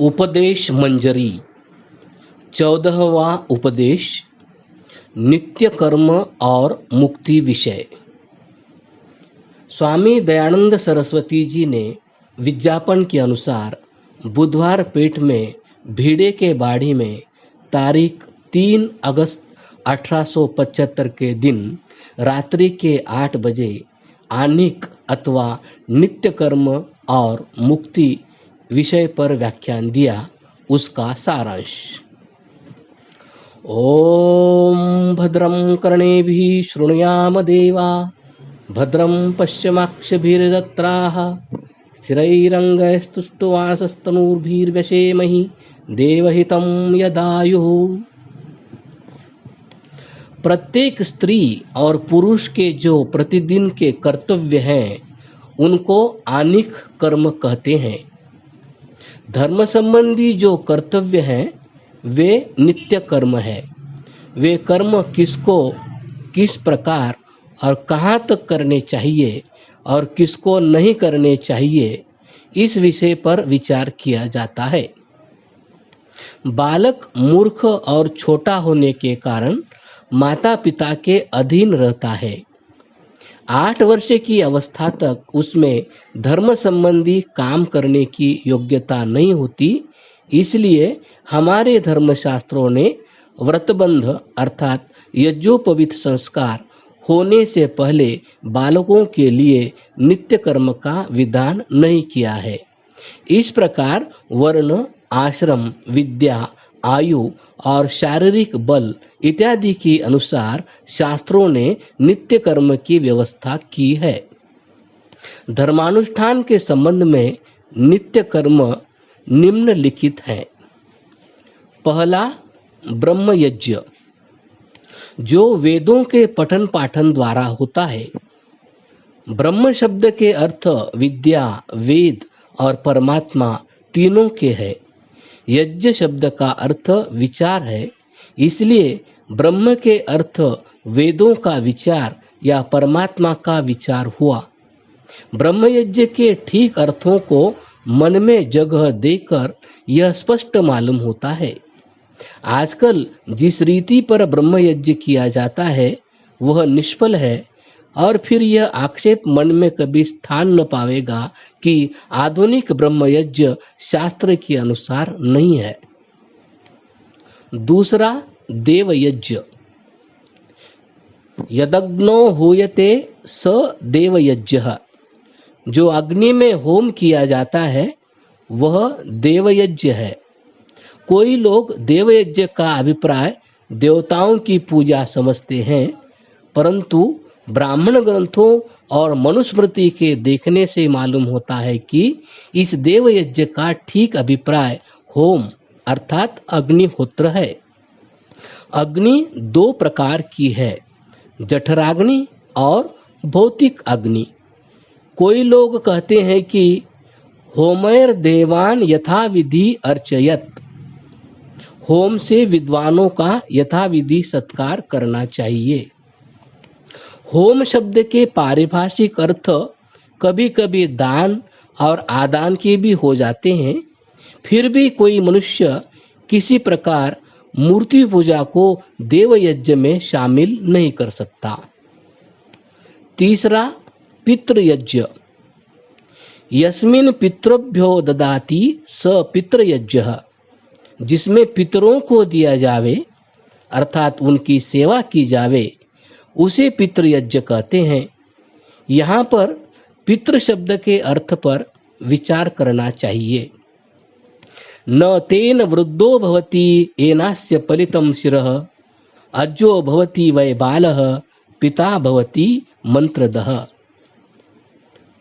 उपदेश मंजरी 14वां उपदेश नित्य कर्म और मुक्ति विषय। स्वामी दयानंद सरस्वती जी ने विज्ञापन के अनुसार बुधवार पेट में भीड़े के बाड़ी में तारीख 3 अगस्त 1875 के दिन रात्रि के 8 बजे आनिक अथवा नित्य कर्म और मुक्ति विषय पर व्याख्यान दिया। उसका सारांश। ओम भद्रं कर्णेभिः शृणुयाम देवा भद्रं पश्यमाक्षभिर्जत्राः स्थिरैरङ्गैस्तुष्टुवांसस्तनूर्भिर्व्यसेमहि देवहितं यदायुः। प्रत्येक स्त्री और पुरुष के जो प्रतिदिन के कर्तव्य हैं उनको आनिक कर्म कहते हैं। धर्म संबंधी जो कर्तव्य हैं वे नित्य कर्म है। वे कर्म किसको किस प्रकार और कहाँ तक करने चाहिए और किसको नहीं करने चाहिए, इस विषय पर विचार किया जाता है। बालक मूर्ख और छोटा होने के कारण माता पिता के अधीन रहता है। 8 वर्ष की अवस्था तक उसमें धर्म संबंधी काम करने की योग्यता नहीं होती। इसलिए हमारे धर्मशास्त्रों ने व्रतबंध अर्थात यज्ञोपवीत संस्कार होने से पहले बालकों के लिए नित्य कर्म का विधान नहीं किया है। इस प्रकार वर्ण, आश्रम, विद्या, आयु और शारीरिक बल इत्यादि के अनुसार शास्त्रों ने नित्य कर्म की व्यवस्था की है। धर्मानुष्ठान के संबंध में नित्य कर्म निम्नलिखित है। पहला, ब्रह्म यज्ञ, जो वेदों के पठन पाठन द्वारा होता है। ब्रह्म शब्द के अर्थ विद्या, वेद और परमात्मा तीनों के है। यज्ञ शब्द का अर्थ विचार है, इसलिए ब्रह्म के अर्थ वेदों का विचार या परमात्मा का विचार हुआ। ब्रह्म यज्ञ के ठीक अर्थों को मन में जगह देकर यह स्पष्ट मालूम होता है। आजकल जिस रीति पर ब्रह्म यज्ञ किया जाता है वह निष्फल है और फिर यह आक्षेप मन में कभी स्थान न पावेगा कि आधुनिक ब्रह्म यज्ञ शास्त्र के अनुसार नहीं है। दूसरा, देव यज्ञ, यदग्नो हूयते स देव यज्ञः, जो अग्नि में होम किया जाता है वह देव यज्ञ है। कोई लोग देव यज्ञ का अभिप्राय देवताओं की पूजा समझते हैं, परंतु ब्राह्मण ग्रंथों और मनुस्मृति के देखने से मालूम होता है कि इस देव यज्ञ का ठीक अभिप्राय होम अर्थात अग्निहोत्र है। अग्नि 2 प्रकार की है, जठराग्नि और भौतिक अग्नि। कोई लोग कहते हैं कि होमैर देवान यथाविधि अर्चयत, होम से विद्वानों का यथाविधि सत्कार करना चाहिए। होम शब्द के पारिभाषिक अर्थ कभी कभी दान और आदान के भी हो जाते हैं। फिर भी कोई मनुष्य किसी प्रकार मूर्ति पूजा को देव यज्ञ में शामिल नहीं कर सकता। तीसरा, पितृयज्ञ, यस्मिन् पितृभ्यो ददाति स पितृयज्ञः, जिसमें पितरों को दिया जावे अर्थात उनकी सेवा की जावे उसे पितृयज्ञ कहते हैं। यहाँ पर पितृ शब्द के अर्थ पर विचार करना चाहिए। न तेन वृद्धो भवति एनास्य पलितं शिरः, अज्जो भवति वै बालः पिता भवति मंत्रदः।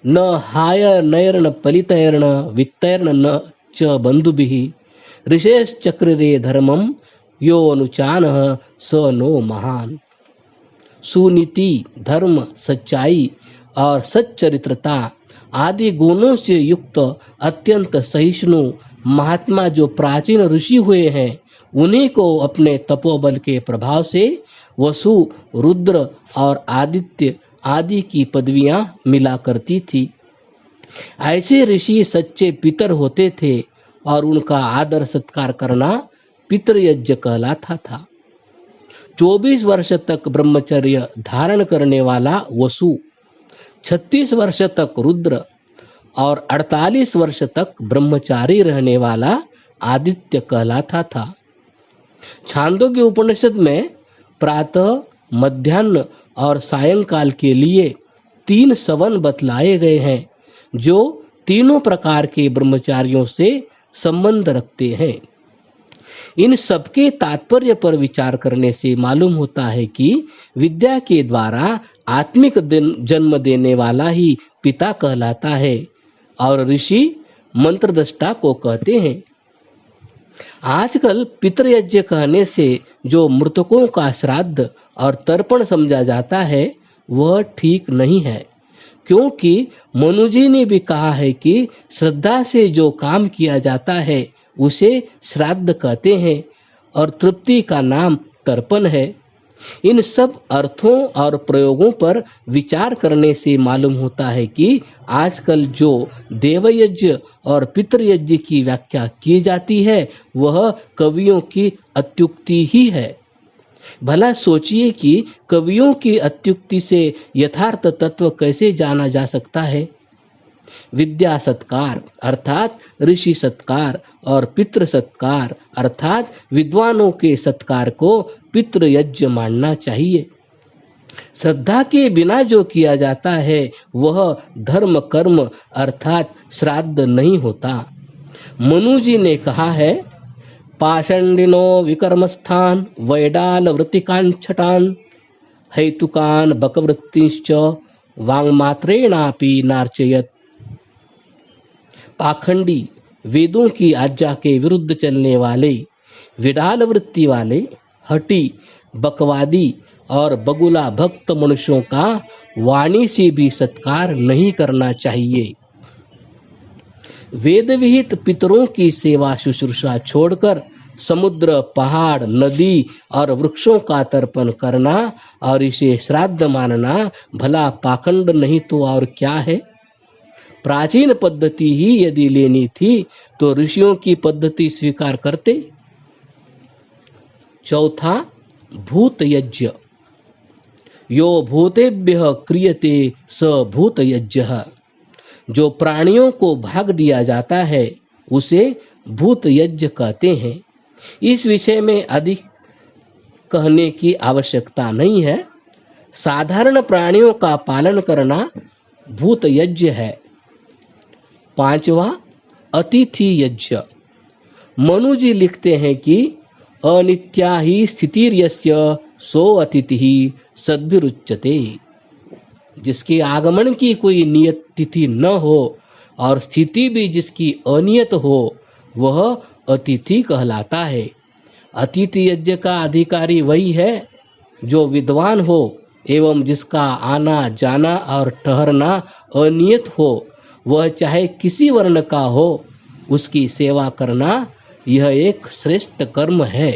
न हायर्नैर्न पलितैर्न वित्तैर्न न च बन्धुभिः, ऋषेश्चक्रिरे धर्मं यो अनुचानः स नो महान्। सुनीति, धर्म, सच्चाई और सच्चरित्रता आदि गुणों से युक्त अत्यंत सहिष्णु महात्मा जो प्राचीन ऋषि हुए हैं उन्हीं को अपने तपोबल के प्रभाव से वसु, रुद्र और आदित्य आदि की पदवियां मिला करती थी। ऐसे ऋषि सच्चे पितर होते थे और उनका आदर सत्कार करना पितृयज्ञ कहलाता था। 24 वर्ष तक ब्रह्मचर्य धारण करने वाला वसु, 36 वर्ष तक रुद्र और 48 वर्ष तक ब्रह्मचारी रहने वाला आदित्य कहलाता था। छांदोग्य उपनिषद में प्रातः, मध्याह्न और सायंकाल के लिए 3 सवन बतलाए गए हैं जो तीनों प्रकार के ब्रह्मचारियों से संबंध रखते हैं। इन सबके तात्पर्य पर विचार करने से मालूम होता है कि विद्या के द्वारा आत्मिक जन्म देने वाला ही पिता कहलाता है और ऋषि मंत्रदृष्टा को कहते हैं। आजकल पितृयज्ञ कहने से जो मृतकों का श्राद्ध और तर्पण समझा जाता है वह ठीक नहीं है, क्योंकि मनु जी ने भी कहा है कि श्रद्धा से जो काम किया जाता है उसे श्राद्ध कहते हैं और तृप्ति का नाम तर्पण है। इन सब अर्थों और प्रयोगों पर विचार करने से मालूम होता है कि आजकल जो देवयज्ञ और पितृयज्ञ की व्याख्या की जाती है वह कवियों की अत्युक्ति ही है। भला सोचिए कि कवियों की अत्युक्ति से यथार्थ तत्व कैसे जाना जा सकता है। विद्या सत्कार अर्थात ऋषि सत्कार और पितृ सत्कार अर्थात विद्वानों के सत्कार को पितृयज्ञ मानना चाहिए। श्रद्धा के बिना जो किया जाता है वह धर्म कर्म अर्थात श्राद्ध नहीं होता। मनु जी ने कहा है, पाषंडिनो विकर्मस्थान वैडाल वृत्तिकान छटान हेतुकान बकवृत्तिश्च वांगमात्रेणापि नार्चयत। पाखंडी, वेदों की आज्ञा के विरुद्ध चलने वाले, विडाल वृत्ति वाले, हठी, बकवादी और बगुला भक्त मनुष्यों का वाणी से भी सत्कार नहीं करना चाहिए। वेद विहित पितरों की सेवा शुश्रूषा छोड़कर समुद्र, पहाड़, नदी और वृक्षों का तर्पण करना और इसे श्राद्ध मानना भला पाखंड नहीं तो और क्या है। प्राचीन पद्धति ही यदि लेनी थी तो ऋषियों की पद्धति स्वीकार करते। चौथा, भूत यज्ञ। यो भूतेभ्य क्रियते स भूत यज्ञ। जो प्राणियों को भाग दिया जाता है उसे भूत यज्ञ कहते हैं। इस विषय में अधिक कहने की आवश्यकता नहीं है। साधारण प्राणियों का पालन करना भूत यज्ञ है। पांचवा, अतिथि यज्ञ। मनु जी लिखते हैं कि अनित्या ही स्थितिर्यस्य सो अतिथि सद्भिरुच्यते। जिसके आगमन की कोई नियत तिथि न हो और स्थिति भी जिसकी अनियत हो वह अतिथि कहलाता है। अतिथि यज्ञ का अधिकारी वही है जो विद्वान हो एवं जिसका आना जाना और ठहरना अनियत हो। वह चाहे किसी वर्ण का हो, उसकी सेवा करना यह एक श्रेष्ठ कर्म है।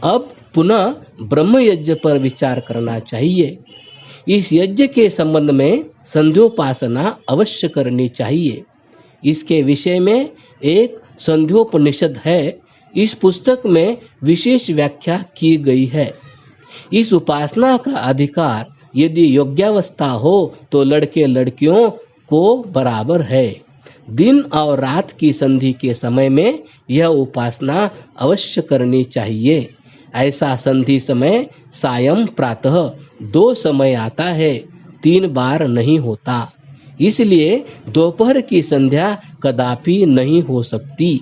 अब पुनः ब्रह्म यज्ञ पर विचार करना चाहिए। इस यज्ञ के संबंध में संध्योपासना अवश्य करनी चाहिए। इसके विषय में एक संध्योपनिषद है। इस पुस्तक में विशेष व्याख्या की गई है। इस उपासना का अधिकार यदि योग्यावस्था हो तो लड़के लड़कियों को बराबर है। दिन और रात की संधि के समय में यह उपासना अवश्य करनी चाहिए। ऐसा संधि समय सायं प्रातः 2 समय आता है, 3 बार नहीं होता। इसलिए दोपहर की संध्या कदापि नहीं हो सकती।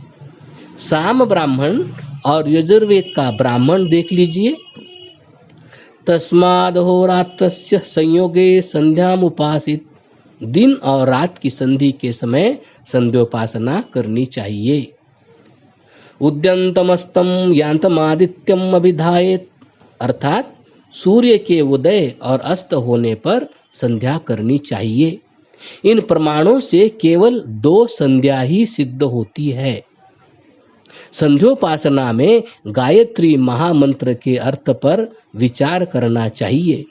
साम ब्राह्मण और यजुर्वेद का ब्राह्मण देख लीजिए। तस्माद् होरात्रस्य संयोगे संध्यामुपासित। दिन और रात की संधि के समय संध्योपासना करनी चाहिए। उद्यंतमस्तम यान्तमादित्यम अभिधायेत, अर्थात सूर्य के उदय और अस्त होने पर संध्या करनी चाहिए। इन प्रमाणों से केवल 2 संध्या ही सिद्ध होती है। संध्योपासना में गायत्री महामंत्र के अर्थ पर विचार करना चाहिए।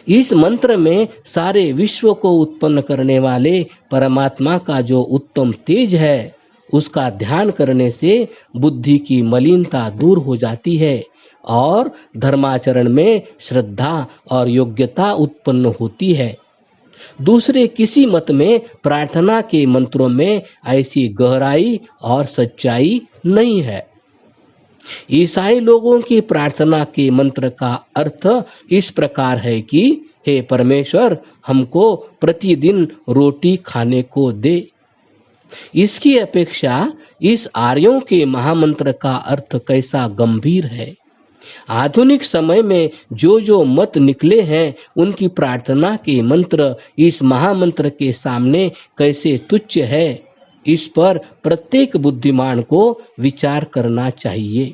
इस मंत्र में सारे विश्व को उत्पन्न करने वाले परमात्मा का जो उत्तम तेज है उसका ध्यान करने से बुद्धि की मलिनता दूर हो जाती है और धर्माचरण में श्रद्धा और योग्यता उत्पन्न होती है। दूसरे किसी मत में प्रार्थना के मंत्रों में ऐसी गहराई और सच्चाई नहीं है। ईसाई लोगों की प्रार्थना के मंत्र का अर्थ इस प्रकार है कि हे परमेश्वर, हमको प्रतिदिन रोटी खाने को दे। इसकी अपेक्षा इस आर्यों के महामंत्र का अर्थ कैसा गंभीर है। आधुनिक समय में जो मत निकले हैं उनकी प्रार्थना के मंत्र इस महामंत्र के सामने कैसे तुच्छ है, इस पर प्रत्येक बुद्धिमान को विचार करना चाहिए।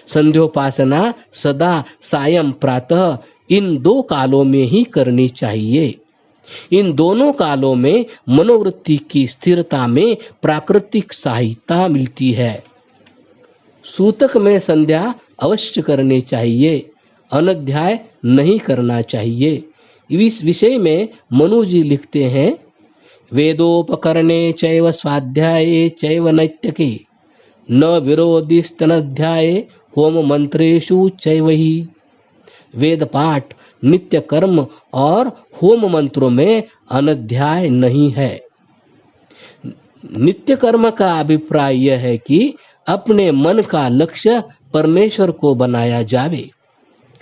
संध्योपासना सदा सायं प्रातः इन 2 कालों में ही करनी चाहिए। इन दोनों कालों में मनोवृत्ति की स्थिरता में प्राकृतिक सहायता मिलती है। सूतक में संध्या अवश्य करनी चाहिए, अनध्याय नहीं करना चाहिए। इस विषय में मनु जी लिखते हैं, वेदोपकरणे चैव स्वाध्याये चैव नैत्यके न विरोधिस्तनध्याये होम मंत्रेषु चैव ही। वेद पाठ, नित्य कर्म और होम मंत्रों में अनध्याय नहीं है। नित्य कर्म का अभिप्राय यह है कि अपने मन का लक्ष्य परमेश्वर को बनाया जावे।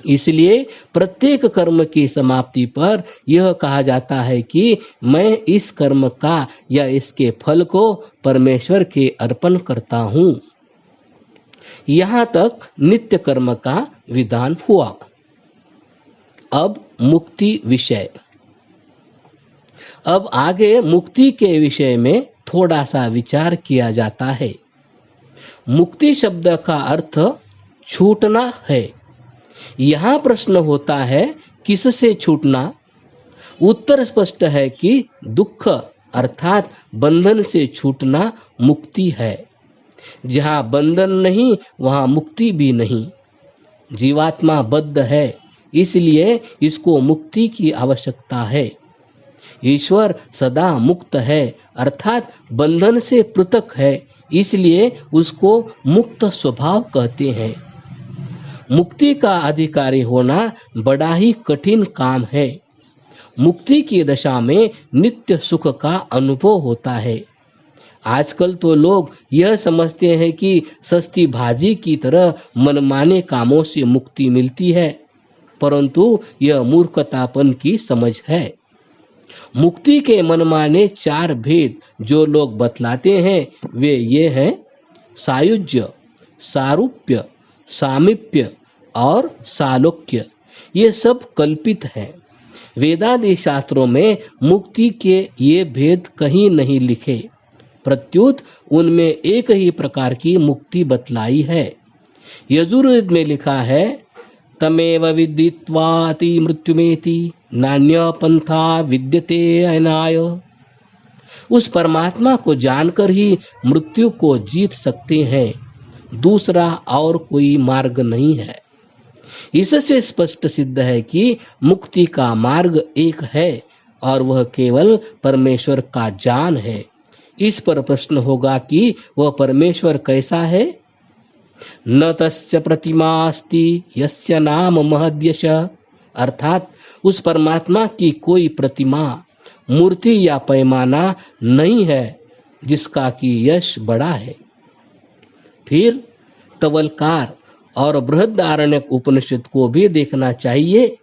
इसलिए प्रत्येक कर्म की समाप्ति पर यह कहा जाता है कि मैं इस कर्म का या इसके फल को परमेश्वर के अर्पण करता हूँ। यहाँ तक नित्य कर्म का विधान हुआ। अब मुक्ति विषय। अब आगे मुक्ति के विषय में थोड़ा सा विचार किया जाता है। मुक्ति शब्द का अर्थ छूटना है। यहाँ प्रश्न होता है, किससे छूटना? उत्तर स्पष्ट है कि दुख अर्थात बंधन से छूटना मुक्ति है। जहाँ बंधन नहीं वहाँ मुक्ति भी नहीं। जीवात्मा बद्ध है, इसलिए इसको मुक्ति की आवश्यकता है। ईश्वर सदा मुक्त है अर्थात बंधन से पृथक है, इसलिए उसको मुक्त स्वभाव कहते हैं। मुक्ति का अधिकारी होना बड़ा ही कठिन काम है। मुक्ति की दशा में नित्य सुख का अनुभव होता है। आजकल तो लोग यह समझते हैं कि सस्ती भाजी की तरह मनमाने कामों से मुक्ति मिलती है, परंतु यह मूर्खतापन की समझ है। मुक्ति के मनमाने 4 भेद जो लोग बतलाते हैं वे ये हैं, सायुज्य, सारूप्य, सामीप्य और सालोक्य। ये सब कल्पित हैं। वेदादि शास्त्रों में मुक्ति के ये भेद कहीं नहीं लिखे, प्रत्युत उनमें एक ही प्रकार की मुक्ति बतलाई है। यजुर्वेद में लिखा है, तमेव विदित्वाति मृत्युमेति नान्य पंथा विद्यते अनाय। उस परमात्मा को जानकर ही मृत्यु को जीत सकते हैं, दूसरा और कोई मार्ग नहीं है। इससे स्पष्ट सिद्ध है कि मुक्ति का मार्ग एक है और वह केवल परमेश्वर का जान है। इस पर प्रश्न होगा कि वह परमेश्वर कैसा है? न तस्य प्रतिमा अस्ति यस्य नाम महद्यश, अर्थात उस परमात्मा की कोई प्रतिमा, मूर्ति या पैमाना नहीं है जिसका कि यश बड़ा है। फिर तवलकार और बृहदारण्यक उपनिषद को भी देखना चाहिए,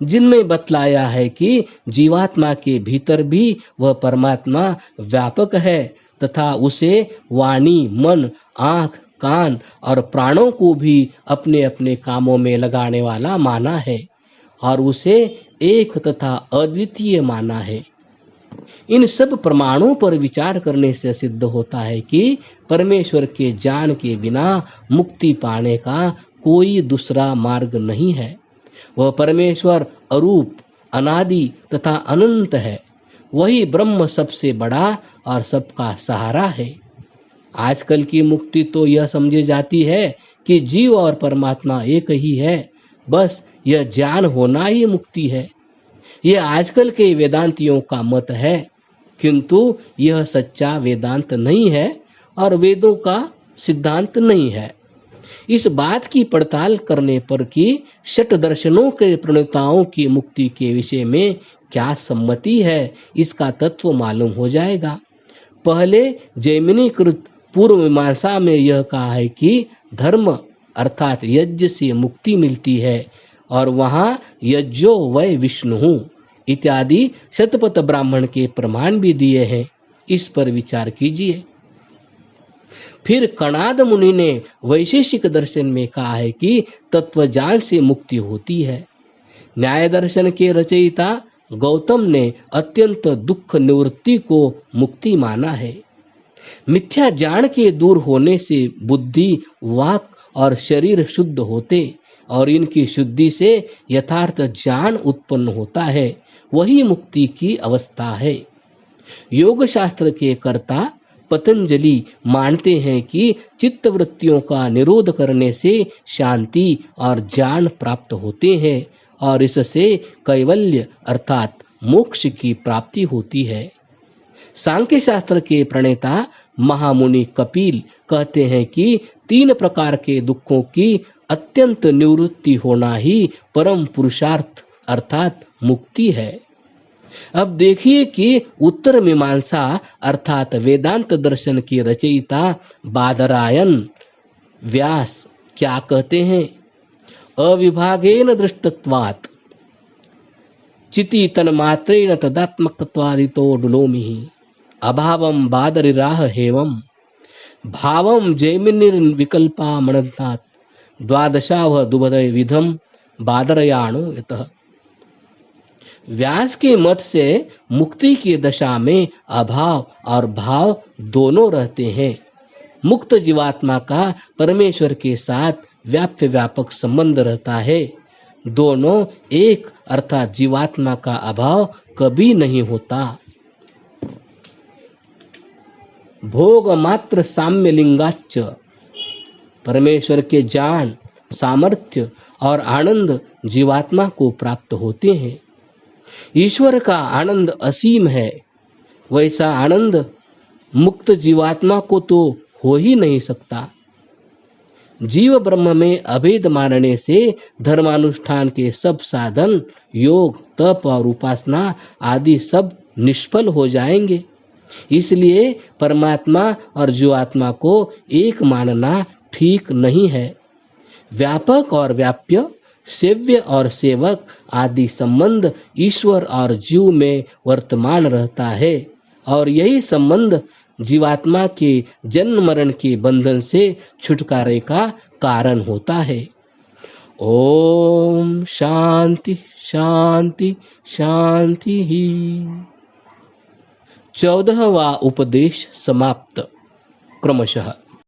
जिनमें बतलाया है कि जीवात्मा के भीतर भी वह परमात्मा व्यापक है तथा उसे वाणी, मन, आँख, कान और प्राणों को भी अपने अपने कामों में लगाने वाला माना है और उसे एक तथा अद्वितीय माना है। इन सब प्रमाणों पर विचार करने से सिद्ध होता है कि परमेश्वर के ज्ञान के बिना मुक्ति पाने का कोई दूसरा मार्ग नहीं है। वह परमेश्वर अरूप, अनादि तथा अनंत है। वही ब्रह्म सबसे बड़ा और सबका सहारा है। आजकल की मुक्ति तो यह समझी जाती है कि जीव और परमात्मा एक ही है, बस यह ज्ञान होना ही मुक्ति है। यह आजकल के वेदांतियों का मत है, किंतु यह सच्चा वेदांत नहीं है और वेदों का सिद्धांत नहीं है। इस बात की पड़ताल करने पर कि षट दर्शनों के प्रणेताओं की मुक्ति के विषय में क्या सम्मति है, इसका तत्व मालूम हो जाएगा। पहले जैमिनीकृत पूर्व मीमांसा में यह कहा है कि धर्म अर्थात यज्ञ से मुक्ति मिलती है, और वहाँ यज्ञो वै विष्णु इत्यादि शतपथ ब्राह्मण के प्रमाण भी दिए हैं। इस पर विचार कीजिए। फिर कणाद मुनि ने वैशेषिक दर्शन में कहा है कि तत्वज्ञान से मुक्ति होती है। न्याय दर्शन के रचयिता गौतम ने अत्यंत दुख निवृत्ति को मुक्ति माना है। मिथ्या ज्ञान के दूर होने से बुद्धि, वाक और शरीर शुद्ध होते और इनकी शुद्धि से यथार्थ ज्ञान उत्पन्न होता है, वही मुक्ति की अवस्था है। योग शास्त्र के कर्ता पतंजलि मानते हैं कि चित्त वृत्तियों का निरोध करने से शांति और ज्ञान प्राप्त होते हैं और इससे कैवल्य अर्थात मोक्ष की प्राप्ति होती है। सांख्य शास्त्र के प्रणेता महामुनि कपिल कहते हैं कि 3 प्रकार के दुखों की अत्यंत निवृत्ति होना ही परम पुरुषार्थ अर्थात मुक्ति है। अब देखिए कि उत्तर मीमांसा अर्थात वेदांत दर्शन के रचयिता बादरायण व्यास क्या कहते हैं। अविभागेन दृष्टत्वात् चिति तन्मात्रेण तदात्मकत्वादितो डुलोमिहि अभावं बादरिराह हेवं भावं जैमिनिर्विकल्पा मणन्तात् द्वादशाव दुबदय विधम बादरयाणो यतः। व्यास के मत से मुक्ति की दशा में अभाव और भाव दोनों रहते हैं। मुक्त जीवात्मा का परमेश्वर के साथ व्याप्य व्यापक संबंध रहता है। दोनों एक अर्थात जीवात्मा का अभाव कभी नहीं होता। भोग मात्र साम्य लिंगाच्च परमेश्वर के ज्ञान, सामर्थ्य और आनंद जीवात्मा को प्राप्त होते हैं। ईश्वर का आनंद असीम है, वैसा आनंद मुक्त जीवात्मा को तो हो ही नहीं सकता। जीव ब्रह्म में अभेद मानने से धर्मानुष्ठान के सब साधन, योग, तप और उपासना आदि सब निष्फल हो जाएंगे। इसलिए परमात्मा और जीवात्मा को एक मानना ठीक नहीं है। व्यापक और व्याप्य, सेव्य और सेवक आदि संबंध ईश्वर और जीव में वर्तमान रहता है और यही संबंध जीवात्मा के जन्म मरण के बंधन से छुटकारे का कारण होता है। ओम शांति शांति शांति ही। 14वां उपदेश समाप्त। क्रमशः